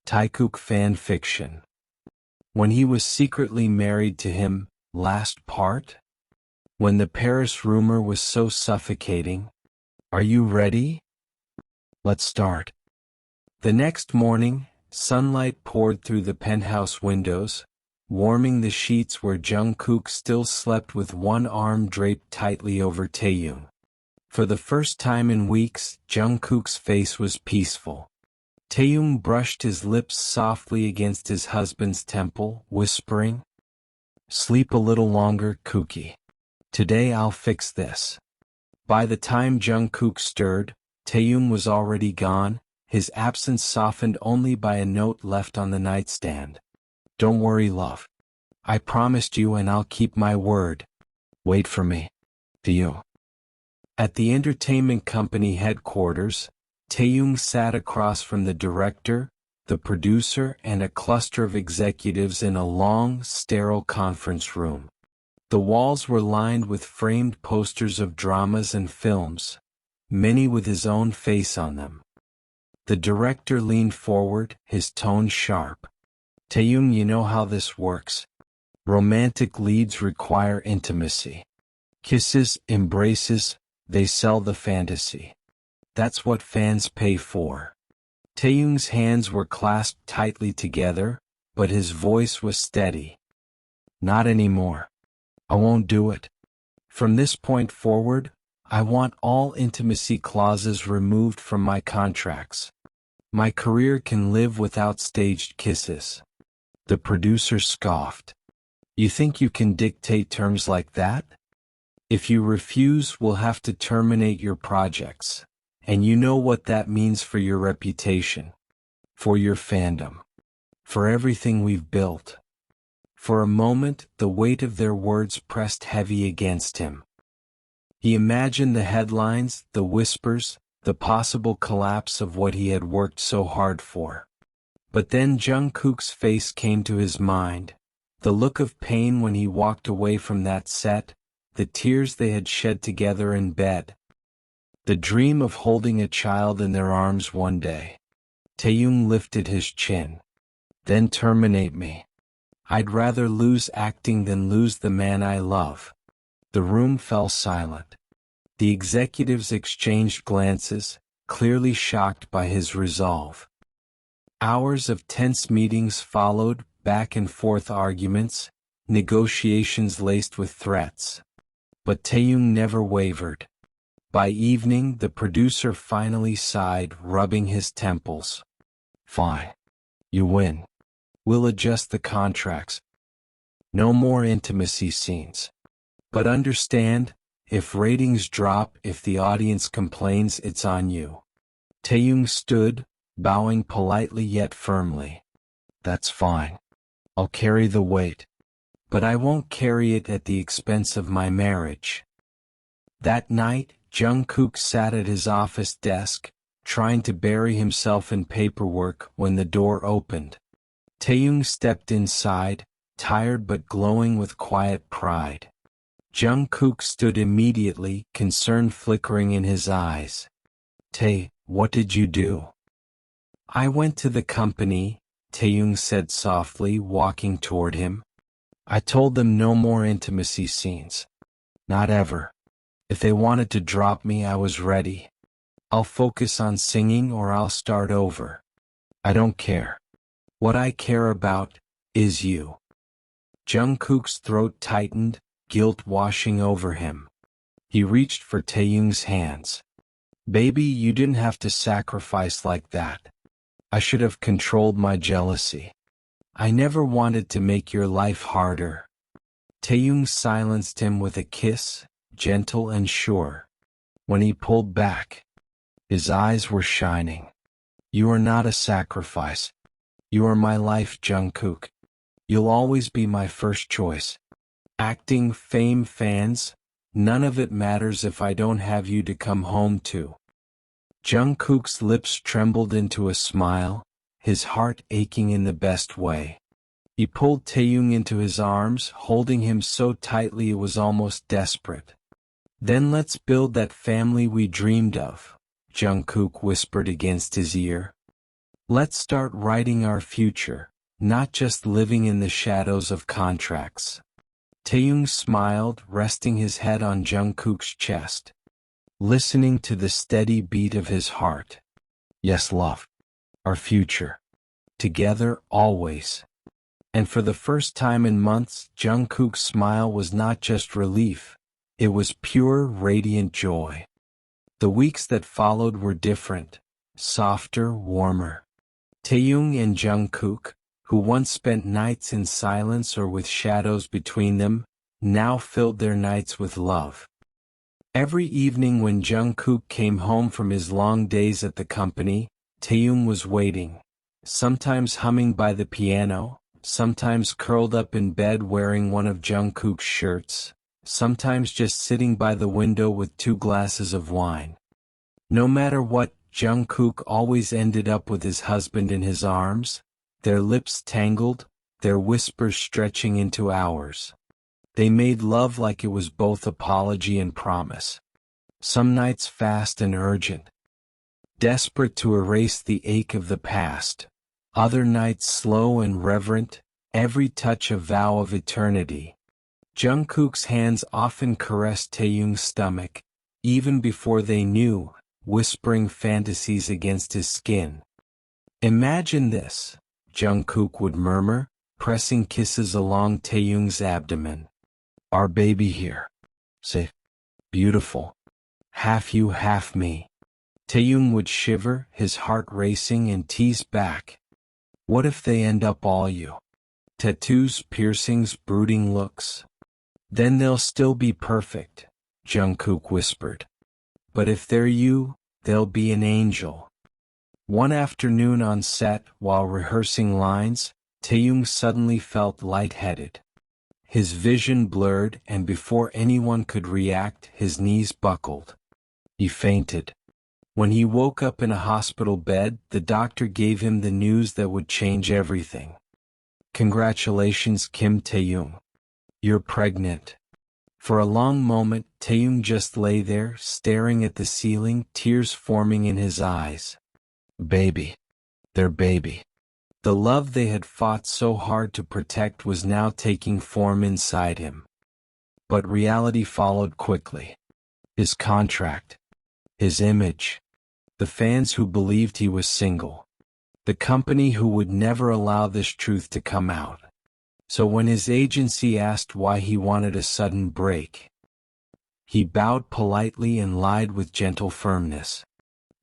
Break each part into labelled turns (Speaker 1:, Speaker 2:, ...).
Speaker 1: Taekook fan fiction. When he was secretly married to him, last part? When the Paris rumor was so suffocating. Are you ready? Let's start. The next morning, sunlight poured through the penthouse windows, warming the sheets where Jungkook still slept with one arm draped tightly over Taehyung. For the first time in weeks, Jungkook's face was peaceful. Taehyung brushed his lips softly against his husband's temple, whispering, "Sleep a little longer, Kookie. Today I'll fix this." By the time Jungkook stirred, Taehyung was already gone, his absence softened only by a note left on the nightstand. "Don't worry, love. I promised you and I'll keep my word. Wait for me. Do you?" At the entertainment company headquarters, Taehyung sat across from the director, the producer and a cluster of executives in a long, sterile conference room. The walls were lined with framed posters of dramas and films, many with his own face on them. The director leaned forward, his tone sharp. "Taehyung, you know how this works. Romantic leads require intimacy. Kisses, embraces, they sell the fantasy. That's what fans pay for." Taehyung's hands were clasped tightly together, but his voice was steady. "Not anymore. I won't do it. From this point forward, I want all intimacy clauses removed from my contracts. My career can live without staged kisses." The producer scoffed. "You think you can dictate terms like that? If you refuse, we'll have to terminate your projects. And you know what that means for your reputation, for your fandom, for everything we've built." For a moment, the weight of their words pressed heavy against him. He imagined the headlines, the whispers, the possible collapse of what he had worked so hard for. But then Jungkook's face came to his mind, the look of pain when he walked away from that set, the tears they had shed together in bed. The dream of holding a child in their arms one day. Taehyung lifted his chin. "Then terminate me. I'd rather lose acting than lose the man I love." The room fell silent. The executives exchanged glances, clearly shocked by his resolve. Hours of tense meetings followed, back and forth arguments, negotiations laced with threats. But Taehyung never wavered. By evening, the producer finally sighed, rubbing his temples. "Fine. You win. We'll adjust the contracts. No more intimacy scenes. But understand, if ratings drop, if the audience complains, it's on you." Taehyung stood, bowing politely yet firmly. "That's fine. I'll carry the weight. But I won't carry it at the expense of my marriage." That night, Jungkook sat at his office desk, trying to bury himself in paperwork when the door opened. Taehyung stepped inside, tired but glowing with quiet pride. Jungkook stood immediately, concern flickering in his eyes. "Tae, what did you do?" "I went to the company," Taehyung said softly, walking toward him. "I told them no more intimacy scenes. Not ever. If they wanted to drop me, I was ready. I'll focus on singing or I'll start over. I don't care. What I care about is you." Jungkook's throat tightened, guilt washing over him. He reached for Taehyung's hands. "Baby, you didn't have to sacrifice like that. I should have controlled my jealousy. I never wanted to make your life harder." Taehyung silenced him with a kiss, gentle and sure. When he pulled back, his eyes were shining. "You are not a sacrifice. You are my life, Jungkook. You'll always be my first choice. Acting, fame, fans, none of it matters if I don't have you to come home to." Jungkook's lips trembled into a smile, his heart aching in the best way. He pulled Taehyung into his arms, holding him so tightly it was almost desperate. "Then let's build that family we dreamed of," Jungkook whispered against his ear. Let's start writing our future, not just living in the shadows of contracts. Taehyung smiled, resting his head on Jungkook's chest, listening to the steady beat of his heart. Yes, love. Our future. Together, always. And for the first time in months, Jungkook's smile was not just relief, it was pure, radiant joy. The weeks that followed were different, softer, warmer. Taehyung and Jungkook, who once spent nights in silence or with shadows between them, now filled their nights with love. Every evening when Jungkook came home from his long days at the company, Taehyung was waiting, sometimes humming by the piano, sometimes curled up in bed wearing one of Jungkook's shirts, sometimes just sitting by the window with 2 glasses of wine. No matter what, Jungkook always ended up with his husband in his arms, their lips tangled, their whispers stretching into hours. They made love like it was both apology and promise. Some nights fast and urgent, desperate to erase the ache of the past. Other nights slow and reverent, every touch a vow of eternity. Jungkook's hands often caressed Taehyung's stomach, even before they knew, whispering fantasies against his skin. Imagine this, Jungkook would murmur, pressing kisses along Taehyung's abdomen. Our baby here. Safe. Beautiful. Half you, half me. Taehyung would shiver, his heart racing, and tease back. What if they end up all you? Tattoos, piercings, brooding looks. Then they'll still be perfect, Jungkook whispered. But if they're you, they'll be an angel. One afternoon on set, while rehearsing lines, Taehyung suddenly felt lightheaded. His vision blurred, and before anyone could react, his knees buckled. He fainted. When he woke up in a hospital bed, the doctor gave him the news that would change everything. Congratulations, Kim Taehyung. You're pregnant. For a long moment, Taehyung just lay there, staring at the ceiling, tears forming in his eyes. Baby. Their baby. The love they had fought so hard to protect was now taking form inside him. But reality followed quickly. His contract. His image. The fans who believed he was single. The company who would never allow this truth to come out. So when his agency asked why he wanted a sudden break, he bowed politely and lied with gentle firmness.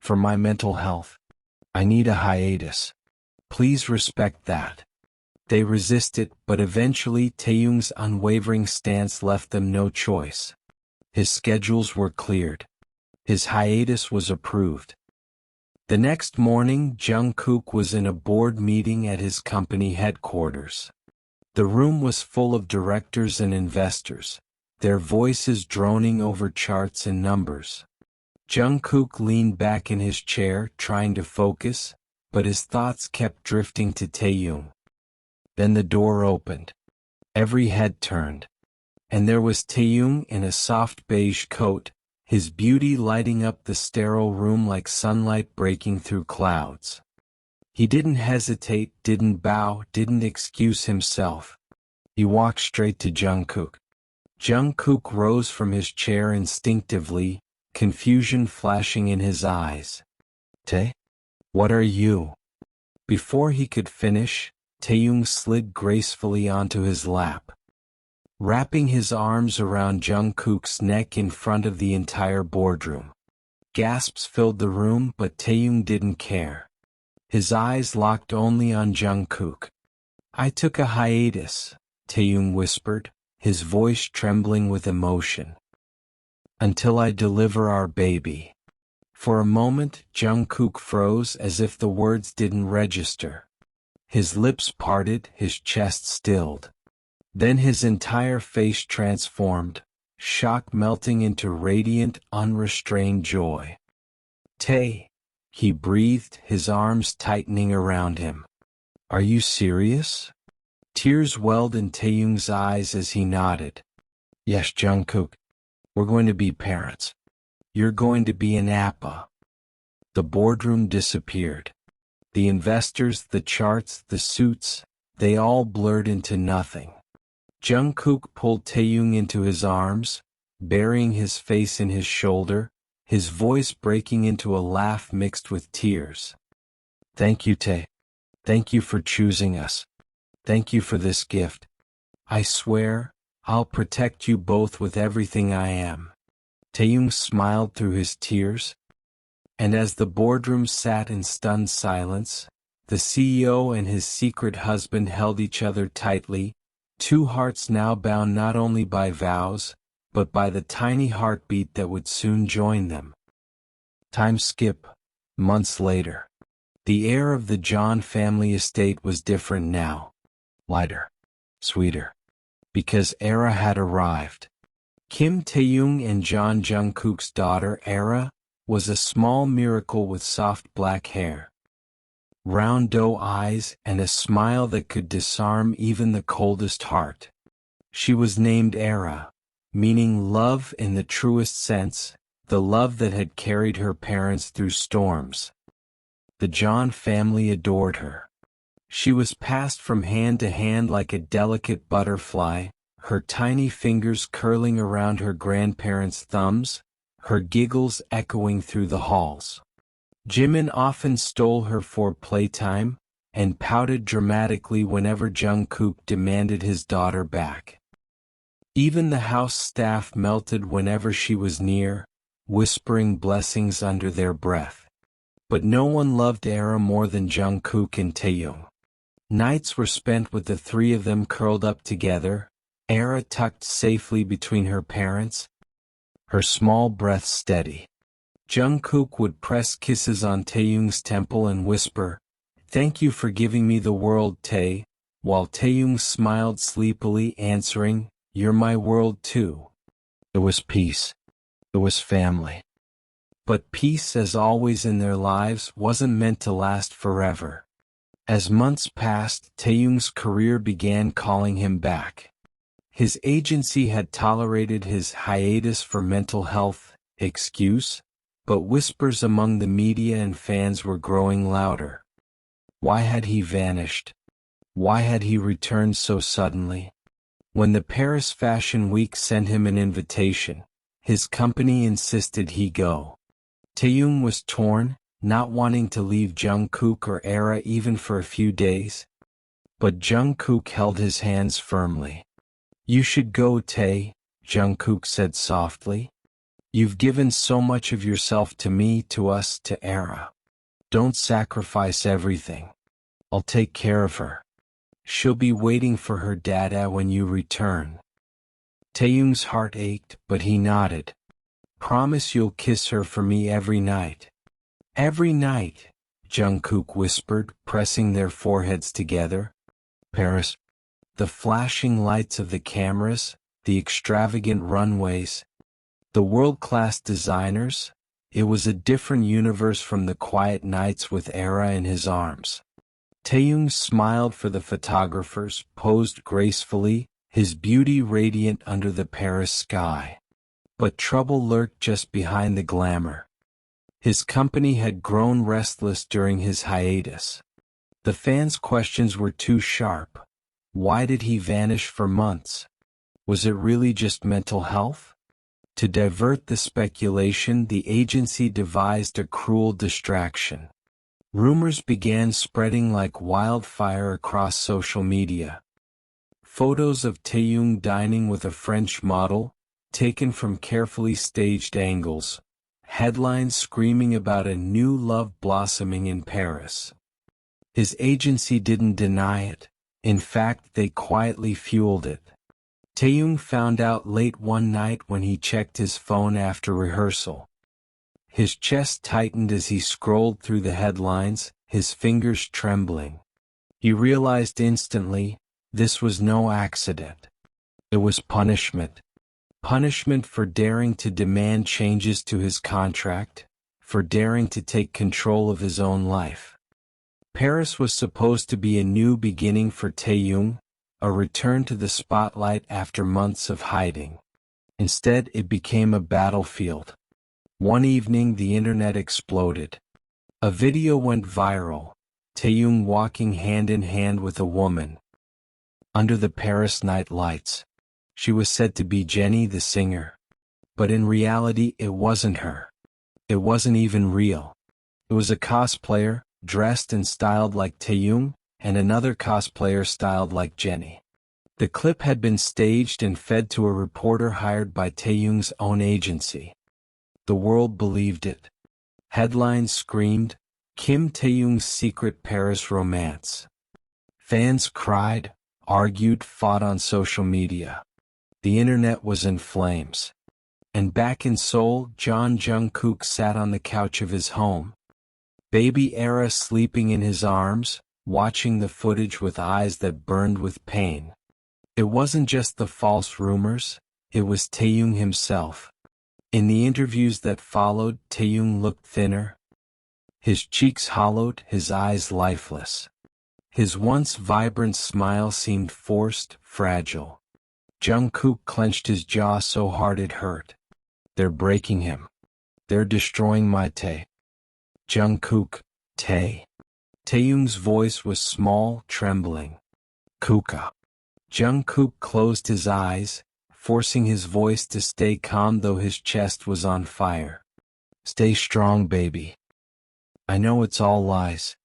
Speaker 1: For my mental health. I need a hiatus. Please respect that. They resisted, but eventually Taehyung's unwavering stance left them no choice. His schedules were cleared. His hiatus was approved. The next morning, Jungkook was in a board meeting at his company headquarters. The room was full of directors and investors, their voices droning over charts and numbers. Jungkook leaned back in his chair, trying to focus, but his thoughts kept drifting to Taehyung. Then the door opened. Every head turned. And there was Taehyung in a soft beige coat, his beauty lighting up the sterile room like sunlight breaking through clouds. He didn't hesitate, didn't bow, didn't excuse himself. He walked straight to Jungkook. Jungkook rose from his chair instinctively, confusion flashing in his eyes. Tae? What are you? Before he could finish, Taehyung slid gracefully onto his lap, wrapping his arms around Jungkook's neck in front of the entire boardroom. Gasps filled the room, but Taehyung didn't care. His eyes locked only on Jungkook. I took a hiatus, Taehyung whispered, his voice trembling with emotion. Until I deliver our baby. For a moment, Jungkook froze as if the words didn't register. His lips parted, his chest stilled. Then his entire face transformed, shock melting into radiant, unrestrained joy. Tae, he breathed, his arms tightening around him. Are you serious? Tears welled in Taehyung's eyes as he nodded. Yes, Jungkook. We're going to be parents. You're going to be an appa. The boardroom disappeared. The investors, the charts, the suits, they all blurred into nothing. Jungkook pulled Taehyung into his arms, burying his face in his shoulder, his voice breaking into a laugh mixed with tears. "Thank you, Tae. Thank you for choosing us. Thank you for this gift. I swear, I'll protect you both with everything I am." Taehyung smiled through his tears. And as the boardroom sat in stunned silence, the CEO and his secret husband held each other tightly, two hearts now bound not only by vows, but by the tiny heartbeat that would soon join them. Time skip, months later. The air of the John family estate was different now. Lighter. Sweeter. Because Era had arrived. Kim Taehyung and John Jungkook's daughter Era was a small miracle with soft black hair, round doe eyes, and a smile that could disarm even the coldest heart. She was named Era, meaning love in the truest sense, the love that had carried her parents through storms. The John family adored her. She was passed from hand to hand like a delicate butterfly, her tiny fingers curling around her grandparents' thumbs, her giggles echoing through the halls. Jimin often stole her for playtime, and pouted dramatically whenever Jungkook demanded his daughter back. Even the house staff melted whenever she was near, whispering blessings under their breath. But no one loved Era more than Jungkook and Taehyung. Nights were spent with the three of them curled up together, Era tucked safely between her parents, her small breath steady. Jungkook would press kisses on Taehyung's temple and whisper, "Thank you for giving me the world, Tae," while Taehyung smiled sleepily, answering, "You're my world too." It was peace. It was family. But peace, as always in their lives, wasn't meant to last forever. As months passed, Taehyung's career began calling him back. His agency had tolerated his hiatus for mental health excuse, but whispers among the media and fans were growing louder. Why had he vanished? Why had he returned so suddenly? When the Paris Fashion Week sent him an invitation, his company insisted he go. Taehyung was torn, not wanting to leave Jungkook or Era even for a few days. But Jungkook held his hands firmly. "You should go, Tae," Jungkook said softly. "You've given so much of yourself to me, to us, to Era. Don't sacrifice everything. I'll take care of her. She'll be waiting for her dada when you return." Taehyung's heart ached, but he nodded. "Promise you'll kiss her for me every night." "Every night," Jungkook whispered, pressing their foreheads together. Paris. The flashing lights of the cameras, the extravagant runways, the world-class designers, it was a different universe from the quiet nights with Era in his arms. Taehyung smiled for the photographers, posed gracefully, his beauty radiant under the Paris sky. But trouble lurked just behind the glamour. His company had grown restless during his hiatus. The fans' questions were too sharp. Why did he vanish for months? Was it really just mental health? To divert the speculation, the agency devised a cruel distraction. Rumors began spreading like wildfire across social media. Photos of Taehyung dining with a French model, taken from carefully staged angles, headlines screaming about a new love blossoming in Paris. His agency didn't deny it. In fact, they quietly fueled it. Taehyung found out late one night when he checked his phone after rehearsal. His chest tightened as he scrolled through the headlines, his fingers trembling. He realized instantly, this was no accident. It was punishment. Punishment for daring to demand changes to his contract, for daring to take control of his own life. Paris was supposed to be a new beginning for Taehyung, a return to the spotlight after months of hiding. Instead, it became a battlefield. One evening, the internet exploded. A video went viral, Taehyung walking hand in hand with a woman. Under the Paris night lights. She was said to be Jennie the singer. But in reality it wasn't her. It wasn't even real. It was a cosplayer, dressed and styled like Taehyung, and another cosplayer styled like Jennie. The clip had been staged and fed to a reporter hired by Taehyung's own agency. The world believed it. Headlines screamed, Kim Taehyung's secret Paris romance. Fans cried, argued, fought on social media. The internet was in flames. And back in Seoul, Jungkook sat on the couch of his home. Baby Era sleeping in his arms, watching the footage with eyes that burned with pain. It wasn't just the false rumors, it was Taehyung himself. In the interviews that followed, Taehyung looked thinner. His cheeks hollowed, his eyes lifeless. His once vibrant smile seemed forced, fragile. Jungkook clenched his jaw so hard it hurt. They're breaking him. They're destroying my Tae. Jungkook, Tae. Taehyung's voice was small, trembling. Kooka. Jungkook closed his eyes, forcing his voice to stay calm though his chest was on fire. Stay strong, baby. I know it's all lies.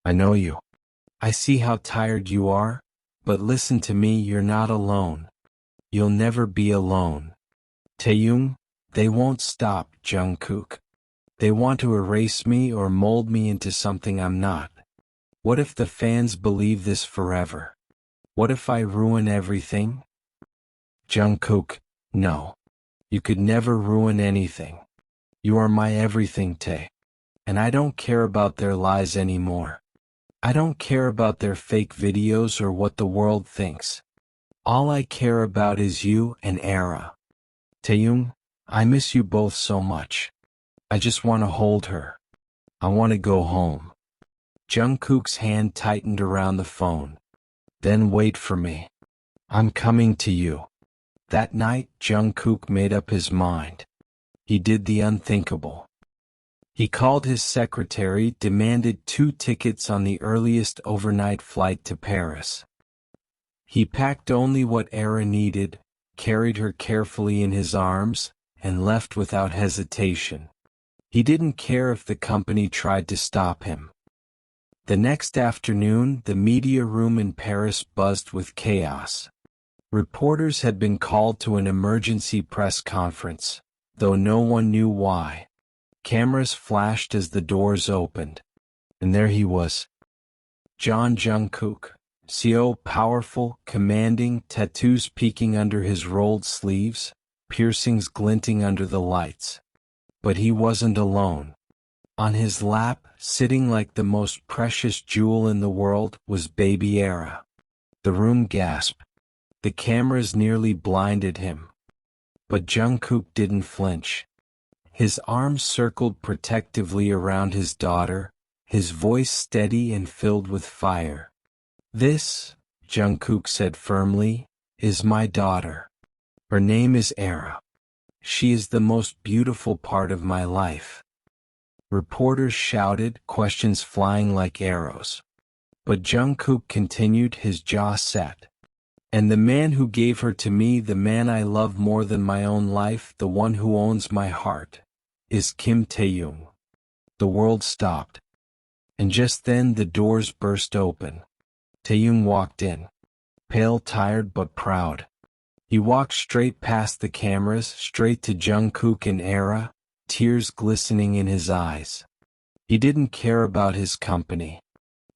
Speaker 1: I know you. I see how tired you are, but listen to me, you're not alone. You'll never be alone. Taehyung, they won't stop, Jungkook. They want to erase me or mold me into something I'm not. What if the fans believe this forever? What if I ruin everything? Jungkook, no. You could never ruin anything. You are my everything, Tae. And I don't care about their lies anymore. I don't care about their fake videos or what the world thinks. All I care about is you and Era. Taehyung, I miss you both so much. I just want to hold her. I want to go home. Jungkook's hand tightened around the phone. Then wait for me. I'm coming to you. That night, Jungkook made up his mind. He did the unthinkable. He called his secretary, demanded 2 tickets on the earliest overnight flight to Paris. He packed only what Era needed, carried her carefully in his arms, and left without hesitation. He didn't care if the company tried to stop him. The next afternoon, the media room in Paris buzzed with chaos. Reporters had been called to an emergency press conference, though no one knew why. Cameras flashed as the doors opened. And there he was. Jungkook, so powerful, commanding, tattoos peeking under his rolled sleeves, piercings glinting under the lights. But he wasn't alone. On his lap, sitting like the most precious jewel in the world, was baby Era. The room gasped. The cameras nearly blinded him. But Jungkook didn't flinch. His arms circled protectively around his daughter, his voice steady and filled with fire. This, Jungkook said firmly, is my daughter. Her name is Era. She is the most beautiful part of my life. Reporters shouted, questions flying like arrows. But Jungkook continued, his jaw set. And the man who gave her to me, the man I love more than my own life, the one who owns my heart, is Kim Taehyung. The world stopped. And just then the doors burst open. Taehyung walked in. Pale, tired but proud. He walked straight past the cameras, straight to Jungkook and Era, tears glistening in his eyes. He didn't care about his company.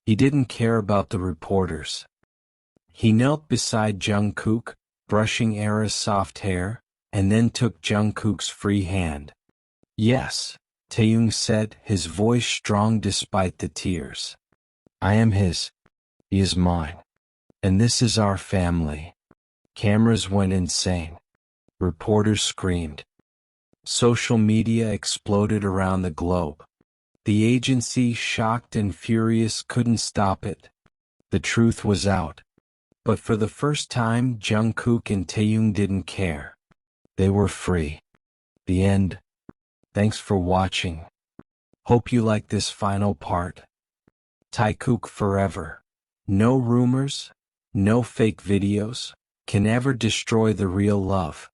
Speaker 1: He didn't care about the reporters. He knelt beside Jungkook, brushing Era's soft hair, and then took Jungkook's free hand. Yes, Taehyung said, his voice strong despite the tears. I am his. He is mine. And this is our family. Cameras went insane. Reporters screamed. Social media exploded around the globe. The agency, shocked and furious, couldn't stop it. The truth was out. But for the first time, Jungkook and Taehyung didn't care. They were free. The end. Thanks for watching. Hope you like this final part. Taekook forever. No rumors, no fake videos, can ever destroy the real love.